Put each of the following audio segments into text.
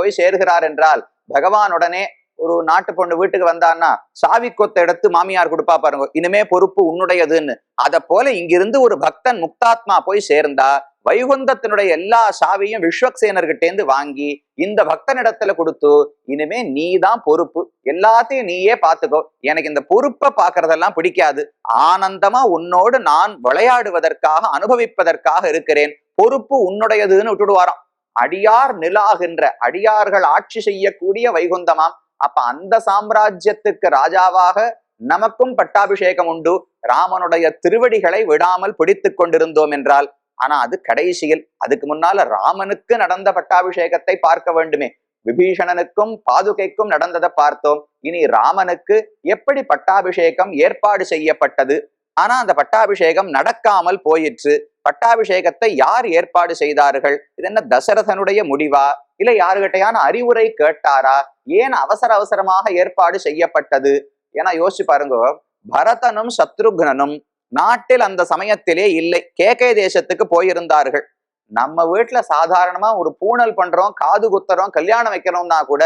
போய் சேர்கிறார் என்றால் பகவானுடனே ஒரு நாட்டு பொண்ணு வீட்டுக்கு வந்தான்னா சாவி கொத்த எடுத்து மாமியார் கொடுப்பா பாருங்க, இனிமே பொறுப்பு உன்னுடையதுன்னு. அத போல இங்கிருந்து ஒரு பக்தன் முக்தாத்மா போய் சேர்ந்தா வைகுந்தத்தினுடைய எல்லா சாவியும் விஸ்வக்சேனர்கிட்டேந்து வாங்கி இந்த பக்தனிடத்துல கொடுத்து இனிமே நீ தான் பொறுப்பு, எல்லாத்தையும் நீயே பாத்துக்கோ, எனக்கு இந்த பொறுப்பை பாக்குறதெல்லாம் பிடிக்காது, ஆனந்தமா உன்னோடு நான் விளையாடுவதற்காக அனுபவிப்பதற்காக இருக்கிறேன், பொறுப்பு உன்னுடையதுன்னு விட்டுடுவாராம். அடியார் நிலாகின்ற அடியார்கள் ஆட்சி செய்யக்கூடிய வைகுந்தமாம். அப்ப அந்த சாம்ராஜ்யத்துக்கு ராஜாவாக நமக்கும் பட்டாபிஷேகம் உண்டு. ராமனுடைய திருவடிகளை விடாமல் பிடித்து கொண்டிருந்தோம் என்றால், ஆனா அது கடைசியில், அதுக்கு முன்னால ராமனுக்கு நடந்த பட்டாபிஷேகத்தை பார்க்க வேண்டுமே. விபீஷணனுக்கும் பாதுகைக்கும் நடந்ததை பார்த்தோம். இனி ராமனுக்கு எப்படி பட்டாபிஷேகம் ஏற்பாடு செய்யப்பட்டது, ஆனா அந்த பட்டாபிஷேகம் நடக்காமல் போயிற்று. பட்டாபிஷேகத்தை யார் ஏற்பாடு செய்தார்கள்? இது என்ன தசரதனுடைய முடிவா, இல்ல யாருகிட்டையான அறிவுரை கேட்டாரா, ஏன் அவசர அவசரமாக ஏற்பாடு செய்யப்பட்டது? ஏன்னா யோசிச்சு பாருங்க, பரதனும் சத்ருக்னனும் நாட்டில் அந்த சமயத்திலே இல்லை, கேகே தேசத்துக்கு போயிருந்தார்கள். நம்ம வீட்டுல சாதாரணமா ஒரு பூணல் பண்றோம், காது குத்துறோம், கல்யாணம் வைக்கிறோம்னா கூட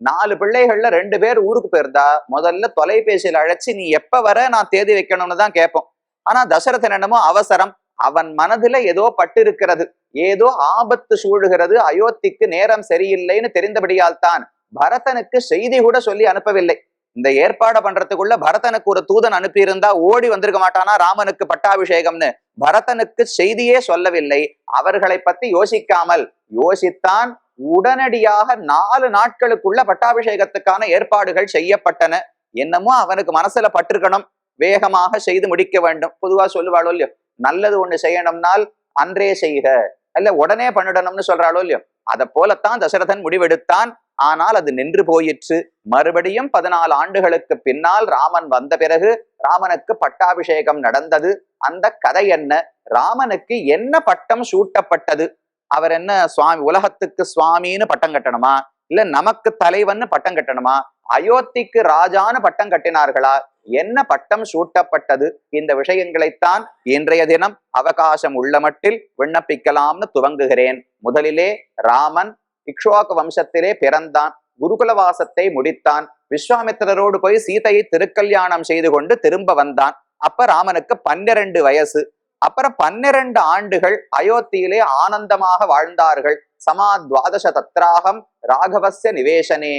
4 பிள்ளைகள்ல 2 பேர் ஊருக்கு போயிருந்தா முதல்ல தொலைபேசியில் அழைச்சி நீ எப்ப வர நான் தேதி வைக்கணும்னு தான் கேட்போம். ஆனா தசரதன் என்னமோ அவசரம், அவன் மனதுல ஏதோ பட்டு இருக்கிறது, ஏதோ ஆபத்து சூழுகிறது, அயோத்திக்கு நேரம் சரியில்லைன்னு தெரிந்தபடியால் தான் பரதனுக்கு செய்தி கூட சொல்லி அனுப்பவில்லை. இந்த ஏற்பாடு பண்றதுக்குள்ள பரதனுக்கு ஒரு தூதன் அனுப்பியிருந்தா ஓடி வந்திருக்க மாட்டானா ராமனுக்கு பட்டாபிஷேகம்னு. பரதனுக்கு செய்தியே சொல்லவில்லை. அவர்களை பத்தி யோசிக்காமல் யோசித்தான் உடனடியாக 4 நாட்களுக்குள்ள பட்டாபிஷேகத்துக்கான ஏற்பாடுகள் செய்யப்பட்டன. என்னமோ அவனுக்கு மனசுல பட்டிருக்கணும், வேகமாக செய்து முடிக்க வேண்டும். பொதுவா சொல்லுவாளோ இல்லையோ, நல்லது ஒண்ணு செய்யணும்னால் அன்றே செய்க, அல்ல உடனே பண்ணிடணும்னு சொல்றாளோ இல்லையோ, அதை போலத்தான் தசரதன் முடிவெடுத்தான். ஆனால் அது நின்று போயிற்று. மறுபடியும் 14 ஆண்டுகளுக்கு பின்னால் ராமன் வந்த பிறகு ராமனுக்கு பட்டாபிஷேகம் நடந்தது. அந்த கதை என்ன? ராமனுக்கு என்ன பட்டம் சூட்டப்பட்டது? அவர் என்ன சுவாமி, உலகத்துக்கு சுவாமின்னு பட்டம் கட்டணுமா, இல்ல நமக்கு தலைவன்னு பட்டம் கட்டணுமா, அயோத்திக்கு ராஜான்னு பட்டம் கட்டினார்களா, என்ன பட்டம் சூட்டப்பட்டது? இந்த விஷயங்களைத்தான் இன்றைய தினம் அவகாசம் உள்ள மட்டில் விண்ணப்பிக்கலாம்னு துவங்குகிறேன். முதலிலே ராமன் இக்ஷ்வாகு வம்சத்திலே பிறந்தான், குருகுலவாசத்தை முடித்தான், விஸ்வாமித்திரரோடு போய் சீதையை திருக்கல்யாணம் செய்து கொண்டு திரும்ப வந்தான். அப்ப ராமனுக்கு 12 வயசு. அப்புறம் 12 ஆண்டுகள் அயோத்தியிலே ஆனந்தமாக வாழ்ந்தார்கள். சமாத்வாதச தத்ராகம் ராகவஸ்ய நிவேசனே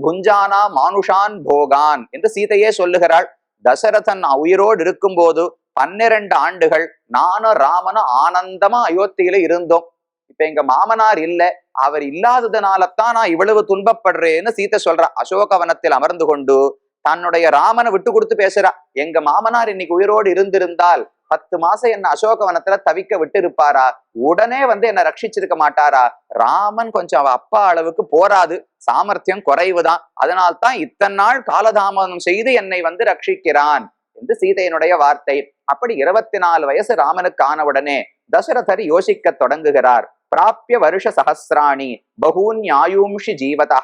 புஞ்சானா மானுஷான் போகான் என்று சீதையே சொல்லுகிறாள். தசரதன் உயிரோடு இருக்கும் போது 12 ஆண்டுகள் நானும் ராமனும் ஆனந்தமா அயோத்தியில இருந்தோம். இப்ப எங்க மாமனார் இல்ல, அவர் இல்லாததுனாலத்தான் நான் இவ்வளவு துன்பப்படுறேன்னு சீதை சொல்றா. அசோகவனத்தில் அமர்ந்து கொண்டு தன்னுடைய ராமனை விட்டு கொடுத்து பேசுறா. எங்க மாமனார் இன்னைக்கு உயிரோடு இருந்திருந்தால் 10 மாசம் என்ன அசோகவனத்துல தவிக்க விட்டு இருப்பாரா, உடனே என்ன ரட்சிச்சிருக்க மாட்டாரா? ராமன் கொஞ்சம் அப்பா அளவுக்கு போராது, சாமர்த்தியம் குறைவுதான், அதனால்தான் இத்தனை நாள் காலதாமதம் செய்து என்னை ரட்சிக்கிறான் என்று சீதையினுடைய வார்த்தை. அப்படி 24 வயசு ராமனுக்கு ஆனவுடனே தசரதர் யோசிக்க தொடங்குகிறார். பிராப்ய வருஷ சஹசிராணி பகூன்யாயும்ஷி ஜீவதா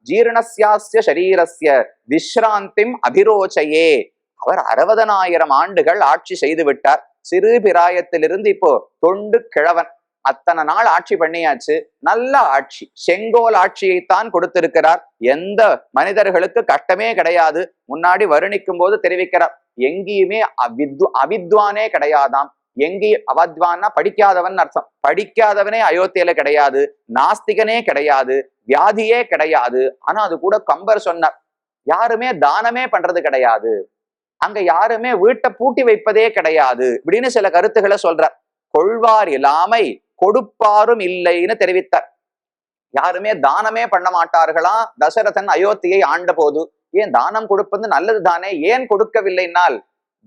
ஜீர்ணஸ்யாஸ்ய ஷரீரஸ்ய விஸ்ராந்திம் அபிரோச்சயே. அவர் 60,000 ஆண்டுகள் ஆட்சி செய்து விட்டார். சிறு பிராயத்திலிருந்து இப்போ தொண்டு கிழவன், அத்தனை நாள் ஆட்சி பண்ணியாச்சு. நல்ல ஆட்சி, செங்கோல் ஆட்சியைத்தான் கொடுத்திருக்கிறார். எந்த மனிதர்களுக்கு கஷ்டமே கிடையாது. முன்னாடி வருணிக்கும் போது தெரிவிக்கிறார், எங்கேயுமே அவித்வானே கிடையாதாம். எங்கேயும் அவத்வான்னா படிக்காதவன் அர்த்தம். படிக்காதவனே அயோத்தியில கிடையாது, நாஸ்திகனே கிடையாது, வியாதியே கிடையாது. ஆனா அது கூட கம்பர் சொன்னார், யாருமே தானமே பண்றது கிடையாது, அங்க யாருமே வீட்டை பூட்டி வைப்பதே கிடையாது இப்படின்னு சில கருத்துக்களை சொல்றார். கொள்வார் இல்லாமை கொடுப்பாரும் இல்லைன்னு தெரிவித்தார். யாருமே தானமே பண்ண மாட்டார்களாம். தசரதன் அயோத்தியை ஆண்ட போது ஏன் தானம் கொடுப்பது நல்லது தானே, ஏன் கொடுக்கவில்லைனால்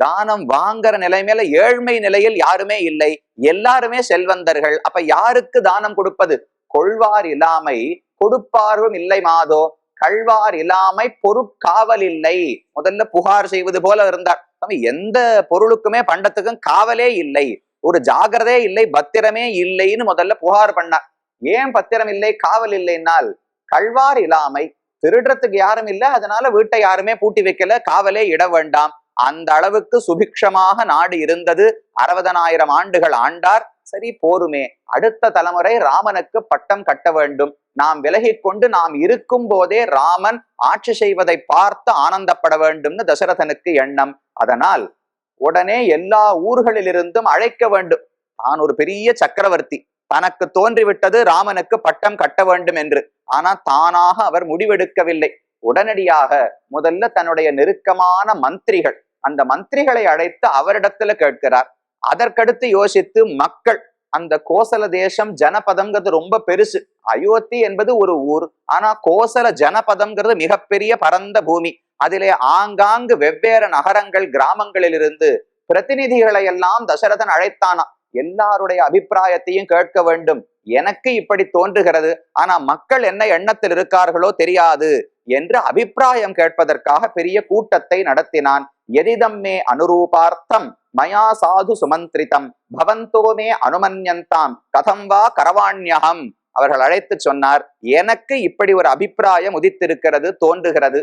தானம் வாங்குற நிலைமையில ஏழ்மை நிலையில் யாருமே இல்லை, எல்லாருமே செல்வந்தர்கள். அப்ப யாருக்கு தானம் கொடுப்பது? கொள்வார் இல்லாமை கொடுப்பாரும் இல்லை மாதோ, கள்வார் இல்லாமை பொருட்காவல் இல்லை. முதல்ல புகார் செய்வது போல இருந்தார். எந்த பொருளுக்குமே பண்டத்துக்கும் காவலே இல்லை, ஒரு ஜாகிரதே இல்லை, பத்திரமே இல்லைன்னு முதல்ல புகார் பண்ணார். ஏன் பத்திரம் இல்லை, காவல் இல்லைன்னால் கள்வார் இல்லாமை, திருடுறதுக்கு யாரும் இல்லை, அதனால வீட்டை யாருமே பூட்டி வைக்கல, காவலே இட வேண்டாம். அந்த அளவுக்கு சுபிக்ஷமாக நாடு இருந்தது. 60,000 ஆண்டுகள் ஆண்டார். சரி போருமே, அடுத்த தலைமுறை ராமனுக்கு பட்டம் கட்ட வேண்டும், நாம் விலகிக் கொண்டு நாம் இருக்கும் போதே ராமன் ஆட்சி செய்வதை பார்த்து ஆனந்தப்பட வேண்டும்னு தசரதனுக்கு எண்ணம். அதனால் உடனே எல்லா ஊர்களிலிருந்தும் அழைக்க வேண்டும். தான் ஒரு பெரிய சக்கரவர்த்தி, தனக்கு தோன்றிவிட்டது ராமனுக்கு பட்டம் கட்ட வேண்டும் என்று. ஆனா தானாக அவர் முடிவெடுக்கவில்லை. உடனடியாக முதல்ல தன்னுடைய நெருக்கமான மந்திரிகள், அந்த மந்திரிகளை அழைத்து அவரிடத்துல கேட்கிறார். அதற்கடுத்து யோசித்து மக்கள், அந்த கோசல தேசம் ஜனபதம்ங்கிறது ரொம்ப பெருசு. அயோத்தி என்பது ஒரு ஊர், ஆனா கோசல ஜனபதம்ங்கிறது மிகப்பெரிய பரந்த பூமி. அதிலே ஆங்காங்கு வெவ்வேறு நகரங்கள் கிராமங்களிலிருந்து பிரதிநிதிகளை எல்லாம் தசரதன் அழைத்தானா. எல்லாருடைய அபிப்பிராயத்தையும் கேட்க வேண்டும். எனக்கு இப்படி தோன்றுகிறது, ஆனா மக்கள் என்ன எண்ணத்தில் இருக்கார்களோ தெரியாது என்று அபிப்பிராயம் கேட்பதற்காக பெரிய கூட்டத்தை நடத்தினான். எதிதம்மே அனுரூபார்த்தம் மயா சாது சுமந்திரிதம் பவந்தோமே அனுமன்யந்தாம் கதம் வா கரவாண்யகம். அவர்கள் அழைத்து சொன்னார், எனக்கு இப்படி ஒரு அபிப்பிராயம் உதித்திருக்கிறது, தோன்றுகிறது.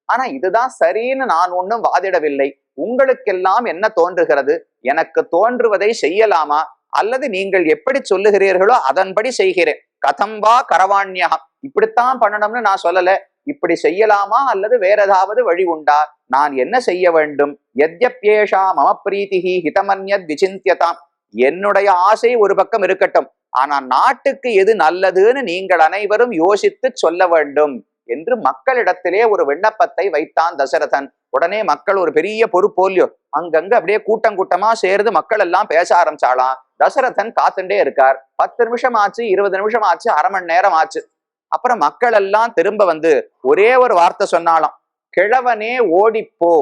ஆனா இதுதான் சரின்னு நான் ஒன்னும் வாதிடவில்லை. உங்களுக்கெல்லாம் என்ன தோன்றுகிறது? எனக்கு தோன்றுவதை செய்யலாமா, அல்லது நீங்கள் எப்படி சொல்லுகிறீர்களோ அதன்படி செய்கிறேன். கதம் வா கரவாண்யகம், இப்படித்தான் பண்ணணும்னு நான் சொல்லல. இப்படி செய்யலாமா அல்லது வேற ஏதாவது வழி உண்டா? நான் என்ன செய்ய வேண்டும்? யத்யப்யேஷா மம பிரீதிஹி ஹிதமன்யத் விசிந்தியதாம். என்னுடைய ஆசை ஒரு பக்கம் இருக்கட்டும், ஆனா நாட்டுக்கு எது நல்லதுன்னு நீங்கள் அனைவரும் யோசித்து சொல்ல வேண்டும் என்று மக்களிடத்திலே ஒரு விண்ணப்பத்தை வைத்தான் தசரதன். உடனே மக்கள் ஒரு பெரிய பொறுப்போலியோ அங்கங்க அப்படியே கூட்டம் கூட்டமா சேர்ந்து மக்கள் எல்லாம் பேச ஆரம்பிச்சாலாம். தசரதன் காத்துட்டே இருக்கார். 10 நிமிஷம் ஆச்சு, 20 நிமிஷம் ஆச்சு, அரை மணி நேரம் ஆச்சு. அப்புறம் மக்கள் எல்லாம் திரும்ப வந்து ஒரே ஒரு வார்த்தை சொன்னாலாம், கிழவனே ஓடிப்போ.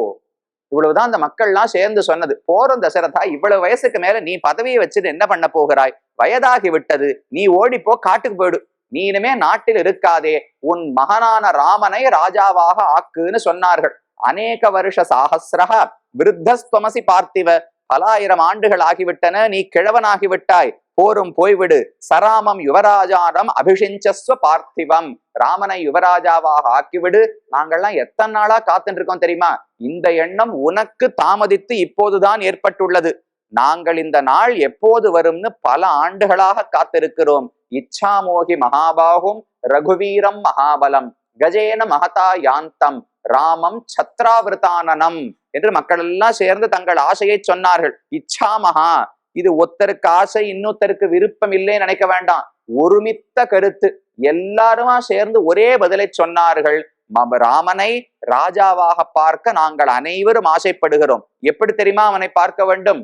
இவ்வளவுதான் அந்த மக்கள்லாம் சேர்ந்து சொன்னது. போறோம் தசரதா, இவ்வளவு வயசுக்கு மேல நீ பதவியை வச்சுட்டு என்ன பண்ண போகிறாய்? வயதாகி விட்டது, நீ ஓடிப்போ, காட்டுக்கு போயிடு. நீ இனிமே நாட்டில் இருக்காதே, உன் மகனான ராமனை ராஜாவாக ஆக்குன்னு சொன்னார்கள். அநேக வருஷ சாகசிரக விருத்தஸ்துவமசி பார்த்திவ. பல ஆயிரம் ஆண்டுகள் ஆகிவிட்டன, நீ கிழவனாகிவிட்டாய், போரும் போய்விடு. சராமம் யுவராஜானம் அபிஷிஞ்சஸ்வ பார்த்திவம். ராமனை யுவராஜாவாக ஆக்கிவிடு. நாங்கள்லாம் எத்தனை நாளா காத்துட்டு இருக்கோம் தெரியுமா? இந்த எண்ணம் உனக்கு தாமதித்து இப்போதுதான் ஏற்பட்டுள்ளது. நாங்கள் இந்த நாள் எப்போது வரும்னு பல ஆண்டுகளாக காத்திருக்கிறோம். இச்சாமோகி மகாபாகும் ரகுவீரம் மகாபலம் கஜேன மகதா யாந்தம் ராமம் சத்ராவிருதானனம் என்று மக்கள் எல்லாம் சேர்ந்து தங்கள் ஆசையை சொன்னார்கள். இச்சாமகா, இது ஒருத்தருக்கு ஆசை, இன்னொருத்தருக்கு விருப்பம் இல்லைன்னு நினைக்க வேண்டாம். ஒருமித்த கருத்து, எல்லாருமா சேர்ந்து ஒரே பதிலை சொன்னார்கள். ராமனை ராஜாவாக பார்க்க நாங்கள் அனைவரும் ஆசைப்படுகிறோம். எப்படி தெரியுமா அவனை பார்க்க வேண்டும்?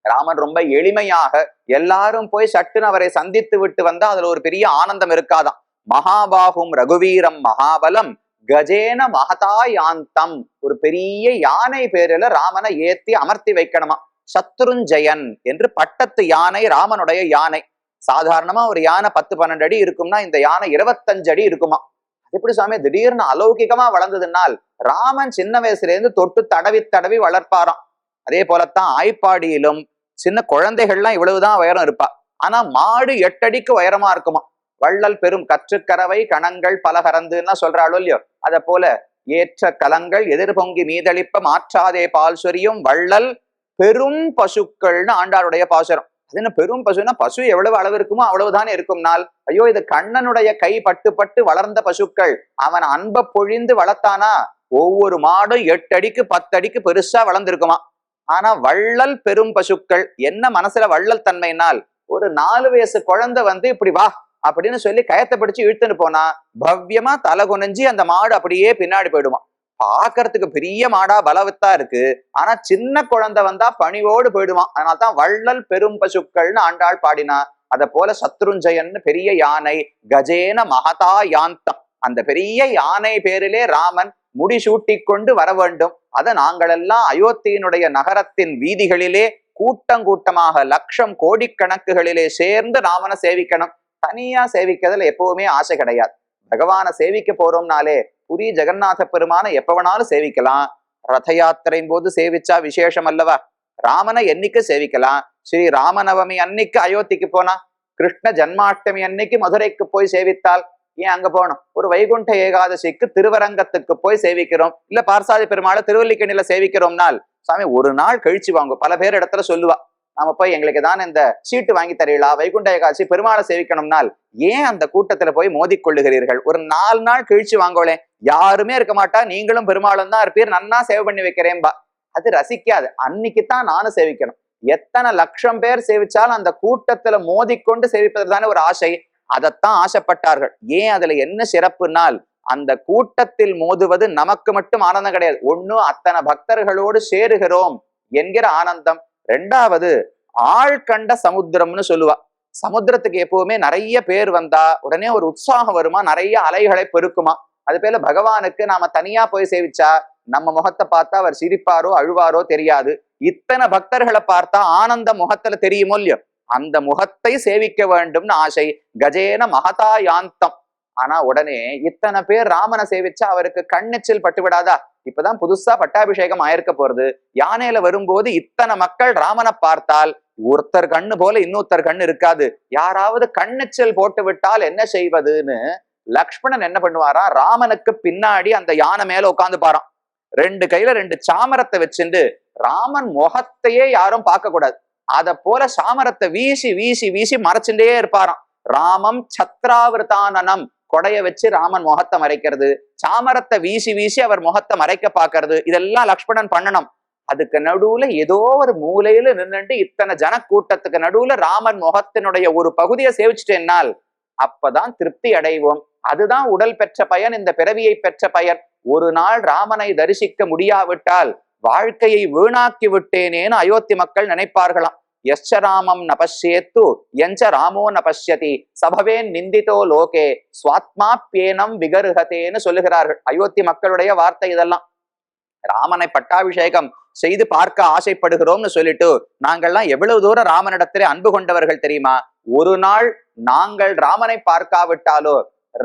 ராமன் ரொம்ப எளிமையாக எல்லாரும் போய் சட்டுன்னு அவரை சந்தித்து விட்டு வந்தா அதுல ஒரு பெரிய ஆனந்தம் இருக்காதான். மகாபாகும் ரகுவீரம் மகாபலம் கஜேன மகதா யாந்தம். ஒரு பெரிய யானை பேரில ராமனை ஏத்தி அமர்த்தி வைக்கணுமா. சத்ருஞ்சயன் என்று பட்டத்து யானை ராமனுடைய யானை. சாதாரணமா ஒரு யானை 10-12 அடி இருக்கும்னா இந்த யானை 25 அடி இருக்குமா. எப்படி சுவாமி திடீர்னு அலௌகிகமா வளர்ந்ததுனால்? ராமன் சின்ன வயசுல இருந்து தொட்டு தடவி தடவி வளர்ப்பாராம். அதே போலத்தான் ஆய்ப்பாடியிலும் சின்ன குழந்தைகள்லாம் இவ்வளவுதான் உயரம் இருப்பா. ஆனா மாடு 8 அடிக்கு உயரமா இருக்குமா. வள்ளல் பெரும் கற்றுக்கறவை கணங்கள் பல கறந்துன்னா சொல்றாளோ இல்லையோ, அத போல ஏற்ற கலங்கள் எதிர்பொங்கி மீதளிப்ப மாற்றாதே பால் சொரியும் வள்ளல் பெரும் பசுக்கள்னு ஆண்டாளுடைய பாசுரம். அது என்ன பெரும் பசுன்னா, பசு எவ்வளவு அளவு இருக்குமோ அவ்வளவுதானே இருக்கும்னால், ஐயோ இது கண்ணனுடைய கை பட்டு பட்டு வளர்ந்த பசுக்கள். அவன் அன்பை பொழிந்து வளர்த்தானா ஒவ்வொரு மாடும் 8 அடிக்கு 10 அடிக்கு பெருசா வளர்ந்துருக்குமா. ஆனா வள்ளல் பெரும் பசுக்கள் என்ன மனசுல வள்ளல் தன்மைனால், ஒரு 4 வயசு குழந்தை வந்து இப்படி வா அப்படின்னு சொல்லி கயத்தை பிடிச்சு இழுத்துன்னு போனா பவ்யமா தலை குனிஞ்சி அந்த மாடு அப்படியே பின்னாடி போயிடுமா. பாக்குறதுக்கு பெரிய மாடா பலவத்தா இருக்கு, ஆனா சின்ன குழந்தை வந்தா பணிவோடு போயிடுமா. அதனால்தான் வள்ளல் பெரும் பசுக்கள்னு ஆண்டாள் பாடினா. அத போல சத்ருஞ்சயன்னு பெரிய யானை, கஜேன மகதா யாந்தம், அந்த பெரிய யானை பேரிலே ராமன் முடிசூட்டி கொண்டு வர வேண்டும். அதை நாங்களெல்லாம் அயோத்தியினுடைய நகரத்தின் வீதிகளிலே கூட்டமாக லட்சம் கோடிக்கணக்குகளிலே சேர்ந்து ராமனை சேவிக்கணும். தனியா சேவிக்கிறதுல எப்பவுமே ஆசை கிடையாது. பகவானை சேவிக்க போறோம்னாலே புரி ஜெகநாத பெருமான எப்ப வேணாலும் சேவிக்கலாம். ரத யாத்திரையின் போது சேவிச்சா விசேஷம் அல்லவா. ராமனை என்னைக்கு சேவிக்கலாம். ஸ்ரீ ராமநவமி அன்னைக்கு அயோத்திக்கு போனா, கிருஷ்ண ஜன்மாஷ்டமி அன்னைக்கு மதுரைக்கு போய் சேவித்தால் ஏன் அங்க போகணும்? ஒரு வைகுண்ட ஏகாதசிக்கு திருவரங்கத்துக்கு போய் சேவிக்கிறோம், இல்ல பார்சாதி பெருமாளை திருவல்லிக்கணில சேவிக்கிறோம்னால் சாமி ஒரு நாள் கழிச்சு வாங்க. பல பேர் இடத்துல சொல்லுவா, நாம போய் எங்களுக்கு தான் இந்த சீட்டு வாங்கி தரீங்களா, வைகுண்ட ஏகாட்சி பெருமாளை சேவிக்கணும்னால் ஏன் அந்த கூட்டத்துல போய் மோதிக்கொள்ளுகிறீர்கள்? ஒரு 4 நாள் கழிச்சு வாங்கோளேன், யாருமே இருக்க மாட்டா, நீங்களும் பெருமாளும் தான் இருப்பீர், நன்னா சேவை பண்ணி வைக்கிறேன்பா. அது ரசிக்காது. அன்னைக்குத்தான் நானும் சேவிக்கணும். எத்தனை லட்சம் பேர் சேவிச்சாலும் அந்த கூட்டத்துல மோதிக்கொண்டு சேவிப்பது தானே ஒரு ஆசை. அதைத்தான் ஆசைப்பட்டார்கள். ஏன் அதுல என்ன சிறப்புனால், அந்த கூட்டத்தில் மோதுவது நமக்கு மட்டும் ஆனந்தம் கிடையாது. ஒண்ணு அத்தனை பக்தர்களோடு சேருகிறோம் என்கிற ஆனந்தம். 2வது ஆள் கண்ட சமுத்திரம்னு சொல்லுவா. சமுத்திரத்துக்கு எப்பவுமே நிறைய பேர் வந்தா உடனே ஒரு உற்சாகம் வருமா, நிறைய அலைகளை பெருக்குமா. அது போல பகவானுக்கு நாம தனியா போய் சேவிச்சா நம்ம முகத்தை பார்த்தா அவர் சிரிப்பாரோ அழுவாரோ தெரியாது. இத்தனை பக்தர்களை பார்த்தா ஆனந்த முகத்துல தெரியுமோ இல்லையோ, அந்த முகத்தை சேவிக்க வேண்டும்னு ஆசை. கஜேன மகதா யாந்தம். ஆனா உடனே இத்தனை பேர் ராமனை சேவிச்சா அவருக்கு கண்ணெச்சில் பட்டு விடாதா? இப்பதான் புதுசா பட்டாபிஷேகம் ஆயிருக்க போறது. யானையில வரும்போது இத்தனை மக்கள் ராமனை பார்த்தால் ஒருத்தர் கண்ணு போல இன்னொருத்தர் கண்ணு இருக்காது. யாராவது கண்ணெச்சல் போட்டு விட்டால் என்ன செய்வதுன்னு லக்ஷ்மணன் என்ன பண்ணுவாரா, ராமனுக்கு பின்னாடி அந்த யானை மேல உட்காந்து பாராம். 2 கையில 2 சாமரத்தை வச்சுட்டு ராமன் முகத்தையே யாரும் பார்க்க கூடாது. அத போல சாமரத்தை வீசி வீசி வீசி மறைச்சுட்டே இருப்பாராம். ராமம் சத்ராவிரதானனம், கொடைய வச்சு ராமன் முகத்தை மறைக்கிறது, சாமரத்தை வீசி வீசி அவர் முகத்தை மறைக்க பாக்குறது, இதெல்லாம் லக்ஷ்மணன் பண்ணணும். அதுக்கு நடுவுல ஏதோ ஒரு மூலையில நின்றுட்டு இத்தனை ஜன கூட்டத்துக்கு நடுவுல ராமன் முகத்தினுடைய ஒரு பகுதியை சேவிச்சுட்டேன்னால் அப்பதான் திருப்தி அடைவோம். அதுதான் உடல் பெற்ற பயன், இந்த பிறவியை பெற்ற பயன். ஒரு நாள் ராமனை தரிசிக்க முடியாவிட்டால் வாழ்க்கையை வீணாக்கி விட்டேனேன்னு அயோத்தி மக்கள் நினைப்பார்களாம். யச்ச ராமம் ந பஷ்யேத்து யஞ்ச ராமோ ந பஷ்யதி சபவேன் நிந்திதோ லோகே ஸ்வாத்மாப்யேனம் விகருகதேன்னு சொல்லுகிறார்கள். அயோத்தி மக்களுடைய வார்த்தை இதெல்லாம். ராமனை பட்டாபிஷேகம் செய்து பார்க்க ஆசைப்படுகிறோம்னு சொல்லிட்டு நாங்கள்லாம் எவ்வளவு தூரம் ராமனிடத்திலே அன்பு கொண்டவர்கள் தெரியுமா? ஒரு நாள் நாங்கள் ராமனை பார்க்காவிட்டாலோ,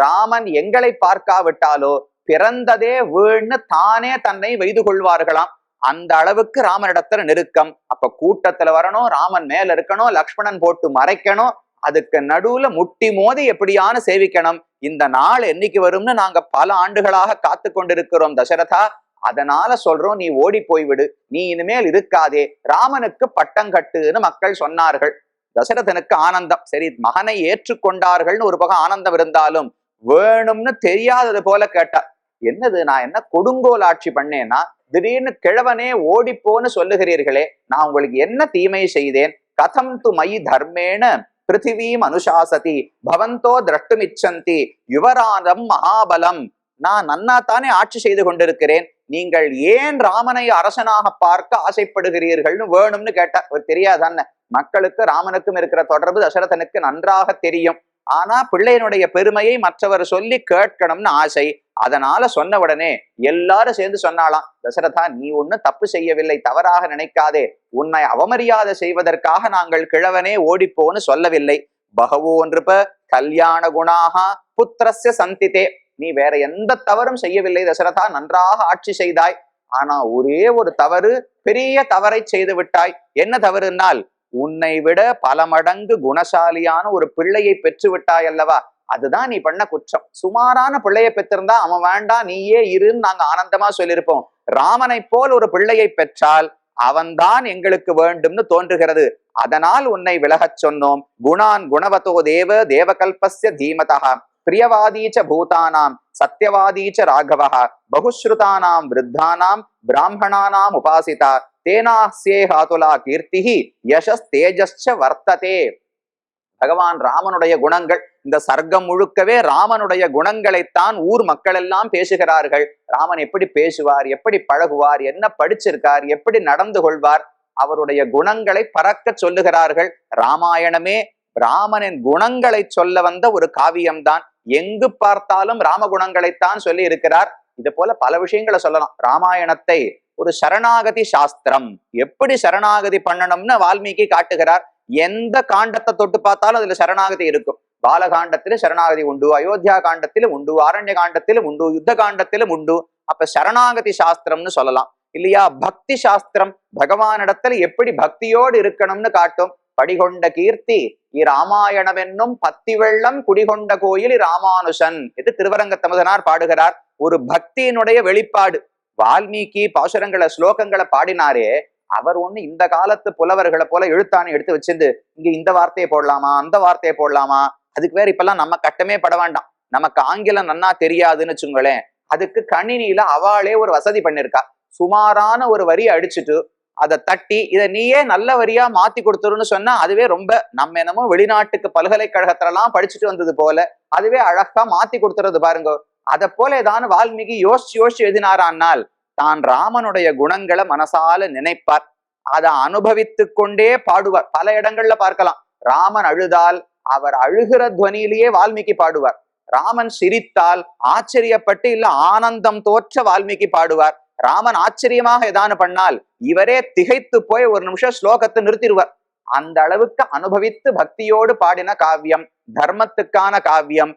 ராமன் எங்களை பார்க்காவிட்டாலோ பிறந்ததே வீழ்னு தானே தன்னை வைது கொள்வார்களாம். அந்த அளவுக்கு ராமனிடத்துல நெருக்கம். அப்ப கூட்டத்துல வரணும், ராமன் மேல இருக்கணும், லக்ஷ்மணன் போட்டு மறைக்கணும், அதுக்கு நடுவுல முட்டி மோதி எப்படியான சேவிக்கணும். இந்த நாள் என்னைக்கு வரும்னு நாங்க பல ஆண்டுகளாக காத்து கொண்டிருக்கிறோம் தசரதா. அதனால சொல்றோம், நீ ஓடி போய்விடு, நீ இனிமேல் இருக்காதே, ராமனுக்கு பட்டம் கட்டுன்னு மக்கள் சொன்னார்கள். தசரதனுக்கு ஆனந்தம். சரி, மகனை ஏற்றுக்கொண்டார்கள்னு ஒரு பக்கம் ஆனந்தம் இருந்தாலும் வேணும்னு தெரியாதது போல கேட்டா, என்னது நான் என்ன கொடுங்கோல் ஆட்சி பண்ணேன்னா திடீர்னு கிழவனே ஓடிப்போன்னு சொல்லுகிறீர்களே, நான் உங்களுக்கு என்ன தீமை செய்தேன்? கதம் து மயி தர்மேன பிருத்திவீம் அனுசாசதி பவந்தோ திரஷ்டுமிச்சந்தி யுவராதம் மகாபலம். நான் நன்னா தானே ஆட்சி செய்து கொண்டிருக்கிறேன், நீங்கள் ஏன் ராமனை அரசனாக பார்க்க ஆசைப்படுகிறீர்கள்னு வேணும்னு கேட்டா ஒரு தெரியாதானே. மக்களுக்கு ராமனுக்கும் இருக்கிற தொடர்பு தசரதனுக்கு நன்றாக தெரியும். ஆனா பிள்ளையனுடைய பெருமையை மற்றவர் சொல்லி கேட்கணும்னு ஆசை. அதனால சொன்ன உடனே எல்லாரும் சேர்ந்து சொன்னாலாம், தசரதா நீ ஒன்னும் தப்பு செய்யவில்லை, தவறாக நினைக்காதே, உன்னை அவமரியாதை செய்வதற்காக நாங்கள் கிழவனே ஓடிப்போன்னு சொல்லவில்லை. பகவோ நிருப கல்யாண குணாகா புத்திரஸ்ய சந்திதே. நீ வேற எந்த தவறும் செய்யவில்லை தசரதா, நன்றாக ஆட்சி செய்தாய். ஆனா ஒரே ஒரு தவறு, பெரிய தவறை செய்து விட்டாய். என்ன தவறுனால், உன்னை விட பல மடங்கு குணசாலியான ஒரு பிள்ளையை பெற்று விட்டாய் அல்லவா, அதுதான் நீ பண்ண குற்றம். சுமாரான பிள்ளையை பெற்றிருந்தா அவன் வேண்டாம் நீயே இருன்னு நாங்க ஆனந்தமா சொல்லியிருப்போம். ராமனை போல் ஒரு பிள்ளையை பெற்றால் அவன்தான் எங்களுக்கு வேண்டும்னு தோன்றுகிறது. அதனால் உன்னை விலகச் சொன்னோம். குணான் குணவதோ தேவ தேவகல்பஸ்ய தீமதா பிரியவாதீச்ச பூதானாம் சத்யவாதீச்ச ராகவஹ பகுஸ்ருதானாம் விருத்தானாம் பிராமணானாம் உபாசிதா தேனாஸ்யே ஹாதுலா கீர்த்திஹி யசஸ் தேஜஸ்ச வர்த்ததே. பகவான் ராமனுடைய குணங்கள், இந்த சர்க்கம் முழுக்கவே ராமனுடைய குணங்களைத்தான் ஊர் மக்கள் எல்லாம் பேசுகிறார்கள். ராமன் எப்படி பேசுவார், எப்படி பழகுவார், என்ன படிச்சிருக்கார், எப்படி நடந்து கொள்வார், அவருடைய குணங்களை பறக்க சொல்லுகிறார்கள். ராமாயணமே ராமனின் குணங்களை சொல்ல வந்த ஒரு காவியம்தான். எங்கு பார்த்தாலும் ராம குணங்களைத்தான் சொல்லி இருக்கிறார். இது போல பல விஷயங்களை சொல்லலாம். ராமாயணத்தை ஒரு சரணாகதி சாஸ்திரம், எப்படி சரணாகதி பண்ணணும்னு வால்மீகி காட்டுகிறார். எந்த காண்டத்தை தொட்டு பார்த்தாலும் அதுல சரணாகதி இருக்கும். பாலகாண்டத்தில சரணாகதி உண்டு, அயோத்தியா காண்டத்திலும் உண்டு, ஆரண்ய காண்டத்திலும் உண்டு, யுத்த காண்டத்திலும் உண்டு. அப்ப சரணாகதி சாஸ்திரம்னு சொல்லலாம் இல்லையா? பக்தி சாஸ்திரம், பகவானிடத்துல எப்படி பக்தியோடு இருக்கணும்னு காட்டும். படிகொண்ட கீர்த்தி இராமாயணம் என்னும் பத்தி வெள்ளம் குடிகொண்ட கோயில் ராமானுஷன் என்று திருவரங்க தமுதனார் பாடுகிறார். ஒரு பக்தியினுடைய வெளிப்பாடு. வால்மீகி பாசுரங்களை ஸ்லோகங்களை பாடினாரே, அவர் ஒண்ணு இந்த காலத்து புலவர்களை போல எழுத்தாணி எடுத்து வச்சிருந்து இங்க இந்த வார்த்தையை போடலாமா அந்த வார்த்தையை போடலாமா, அதுக்கு வேற இப்பெல்லாம் நம்ம கட்டமே பட வேண்டாம். நமக்கு ஆங்கிலம் நன்னா தெரியாதுன்னு வச்சுங்களேன், அதுக்கு கணினியில அவளே ஒரு வசதி பண்ணிருக்கா. சுமாரான ஒரு வரி அடிச்சுட்டு அதை தட்டி இதை நீயே நல்ல வரியா மாத்தி கொடுத்துருன்னு சொன்னா அதுவே ரொம்ப, நம்ம என்னமோ வெளிநாட்டுக்கு பல்கலைக்கழகத்துல எல்லாம் படிச்சுட்டு வந்தது போல அதுவே அழகா மாத்தி கொடுத்துறது பாருங்க. அதை போல ஏதான வால்மீகி யோசிச்சு யோசிச்சு எழுதினாரானால் தான் ராமனுடைய குணங்களை மனசால நினைப்பார், அதை அனுபவித்து கொண்டே பாடுவார். பல இடங்கள்ல பார்க்கலாம், ராமன் அழுதால் அவர் அழுகிற துவனியிலேயே வால்மீகி பாடுவார். ராமன் சிரித்தால் ஆச்சரியப்பட்டு இல்ல ஆனந்தம் தோற்ற வால்மீகி பாடுவார். ராமன் ஆச்சரியமாக ஏதானு பண்ணால் இவரே திகைத்து போய் ஒரு நிமிஷம் ஸ்லோகத்தை நிறுத்திடுவார். அந்த அளவுக்கு அனுபவித்து பக்தியோடு பாடின காவியம், தர்மத்துக்கான காவியம்.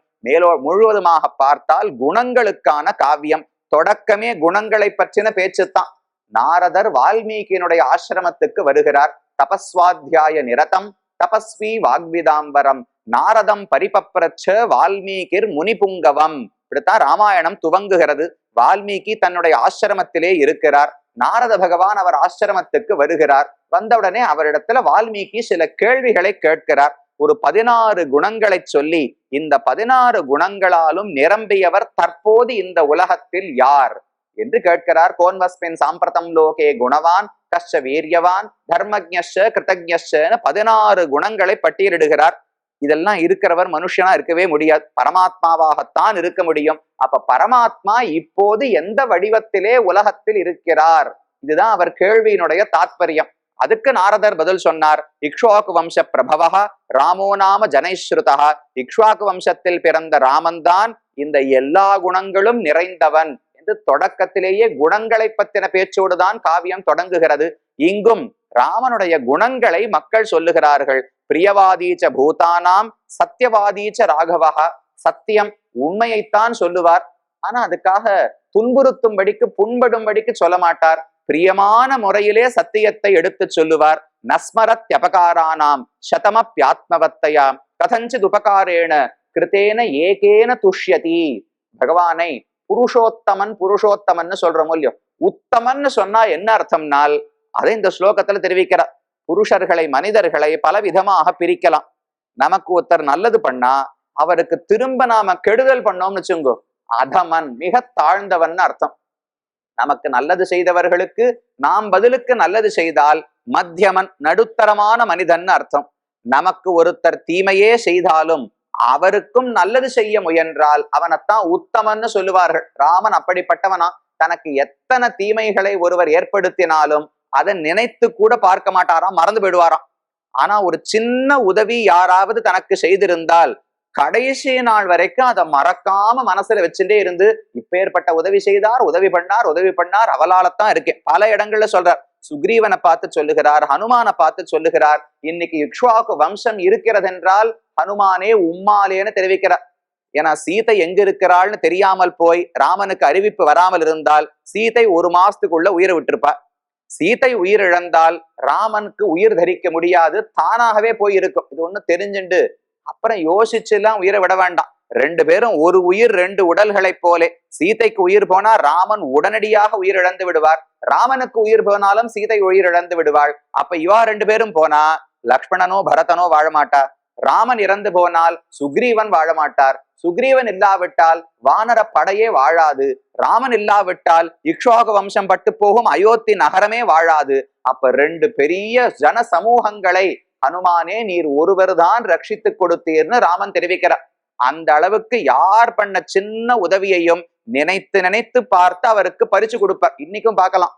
முழுவதுமாக பார்த்தால் குணங்களுக்கான காவியம். தொடக்கமே குணங்களை பற்றின பேச்சுத்தான். நாரதர் வால்மீகியினுடைய ஆசிரமத்துக்கு வருகிறார். தபஸ்வாத்தியாய நிரதம் தபஸ்வி வாக்விதாம்பரம் நாரதம் பரிபப்ரச்ச வால்மீகிர் முனிபுங்கவம். இப்படித்தான் ராமாயணம் துவங்குகிறது. வால்மீகி தன்னுடைய ஆசிரமத்திலே இருக்கிறார். நாரத பகவான் அவர் ஆசிரமத்துக்கு வருகிறார். வந்தவுடனே அவரிடத்துல வால்மீகி சில கேள்விகளை கேட்கிறார். ஒரு 16 குணங்களை சொல்லி, இந்த 16 குணங்களாலும் நிரம்பியவர் தற்போது இந்த உலகத்தில் யார் என்று கேட்கிறார். கோன்வஸ்மின் சாம்பிரதம் லோகே குணவான் கஷ்ட வீரியவான் தர்மஜ்ஞ கிருதஜ்ஞன்னு 16 குணங்களை பட்டியலிடுகிறார். இதெல்லாம் இருக்கிறவர் மனுஷனா இருக்கவே முடியாது, பரமாத்மாவாகத்தான் இருக்க முடியும். அப்ப பரமாத்மா இப்போது எந்த வடிவத்திலே உலகத்தில் இருக்கிறார், இதுதான் அவர் கேள்வியினுடைய தாத்பரியம். அதுக்கு நாரதர் பதில் சொன்னார். இக்ஷ்வாக்கு வம்ச பிரபவா ராமோ நாம ஜனைஸ்ருதா. இக்ஷ்வாக்கு வம்சத்தில் பிறந்த ராமன் தான் இந்த எல்லா குணங்களும் நிறைந்தவன் என்று தொடக்கத்திலேயே குணங்களை பத்தின பேச்சோடுதான் காவியம் தொடங்குகிறது. இங்கும் ராமனுடைய குணங்களை மக்கள் சொல்லுகிறார்கள். பிரியவாதீச்ச பூதானாம் சத்தியவாதீச்ச ராகவா. சத்தியம் உண்மையைத்தான் சொல்லுவார், ஆனா அதுக்காக துன்புறுத்தும்படிக்கு புண்படும்படிக்கு சொல்ல மாட்டார். பிரியமான முறையிலே சத்தியத்தை எடுத்து சொல்லுவார். நஸ்மரத்யபகாரானாம் சதமப்யாத்மவத்தையா கதஞ்சித் உபகாரேன கிருத்தேன ஏகேன துஷ்யதி. பகவானை புருஷோத்தமன் புருஷோத்தமன்னு சொல்றோம் இல்லையோ, உத்தமன்னு சொன்னா என்ன அர்த்தம்னால் அதை இந்த ஸ்லோகத்துல தெரிவிக்கிறார். புருஷர்களை மனிதர்களை பல விதமாக பிரிக்கலாம். நமக்கு ஒருத்தர் நல்லது பண்ணா அவருக்கு திரும்ப நாம கெடுதல் பண்ணோம்னு வச்சுங்கோ, அதமன் மிக தாழ்ந்தவன் அர்த்தம். நமக்கு நல்லது செய்தவர்களுக்கு நாம் பதிலுக்கு நல்லது செய்தால் மத்தியமன் நடுத்தரமான மனிதன் அர்த்தம். நமக்கு ஒருத்தர் தீமையே செய்தாலும் அவருக்கும் நல்லது செய்ய முயன்றால் அவனைத்தான் உத்தமன்னு சொல்லுவார்கள். ராமன் அப்படிப்பட்டவனா, தனக்கு எத்தனை தீமைகளை ஒருவர் ஏற்படுத்தினாலும் அதை நினைத்து கூட பார்க்க மாட்டாராம், மறந்து போயிடுவாராம். ஆனா ஒரு சின்ன உதவி யாராவது தனக்கு செய்திருந்தால் கடைசி நாள் வரைக்கும் அதை மறக்காம மனசுல வச்சுட்டே இருந்து இப்பேற்பட்ட உதவி செய்தார், உதவி பண்ணார் அவளாலத்தான் இருக்கேன். பல இடங்கள்ல சொல்றார். சுக்ரீவனை பார்த்து சொல்லுகிறார், ஹனுமானை பார்த்து சொல்லுகிறார். இன்னைக்கு இக்ஷ்வாக்கு வம்சம் இருக்கிறது என்றால் ஹனுமானே உம்மாலேன்னு தெரிவிக்கிறார். ஏன்னா சீதை எங்க இருக்கிறாள்னு தெரியாமல் போய் ராமனுக்கு அறிவிப்பு வராமல் இருந்தால் சீதை 1 மாசத்துக்குள்ள உயிரை விட்டிருப்பார். சீதை உயிரிழந்தால் ராமனுக்கு உயிர் தரிக்க முடியாது, தானாகவே போய் இருக்கும். இது ஒண்ணு தெரிஞ்சுண்டு அப்புறம் யோசிச்சு எல்லாம் உயிரை விட வேண்டாம். 2 பேரும் ஒரு உயிர் 2 உடல்களை போலே. சீதைக்கு உயிர் போனா ராமன் உடனடியாக உயிர் இழந்து விடுவார், ராமனுக்கு உயிர் போனாலும் சீதை உயிர் இழந்து விடுவாள். அப்ப இவா 2 பேரும் போனா லக்ஷ்மணனோ பரதனோ வாழ மாட்டார். ராமன் இறந்து போனால் சுக்ரீவன் வாழ மாட்டார். சுக்ரீவன் இல்லாவிட்டால் வானர படையே வாழாது. ராமன் இல்லாவிட்டால் இக்ஷ்வாகு வம்சம் பட்டு போகும் அயோத்தி நகரமே வாழாது. அப்ப 2 பெரிய ஜன சமூகங்களை ஹனுமானே நீர் ஒருவர் தான் ரட்சித்து கொடுத்தீர்னு ராமன் தெரிவிக்கிறார். அந்த அளவுக்கு யார் பண்ண சின்ன உதவியையும் நினைத்து நினைத்து பார்த்து அவருக்கு பரிசு கொடுப்பார். இன்னைக்கும் பார்க்கலாம்.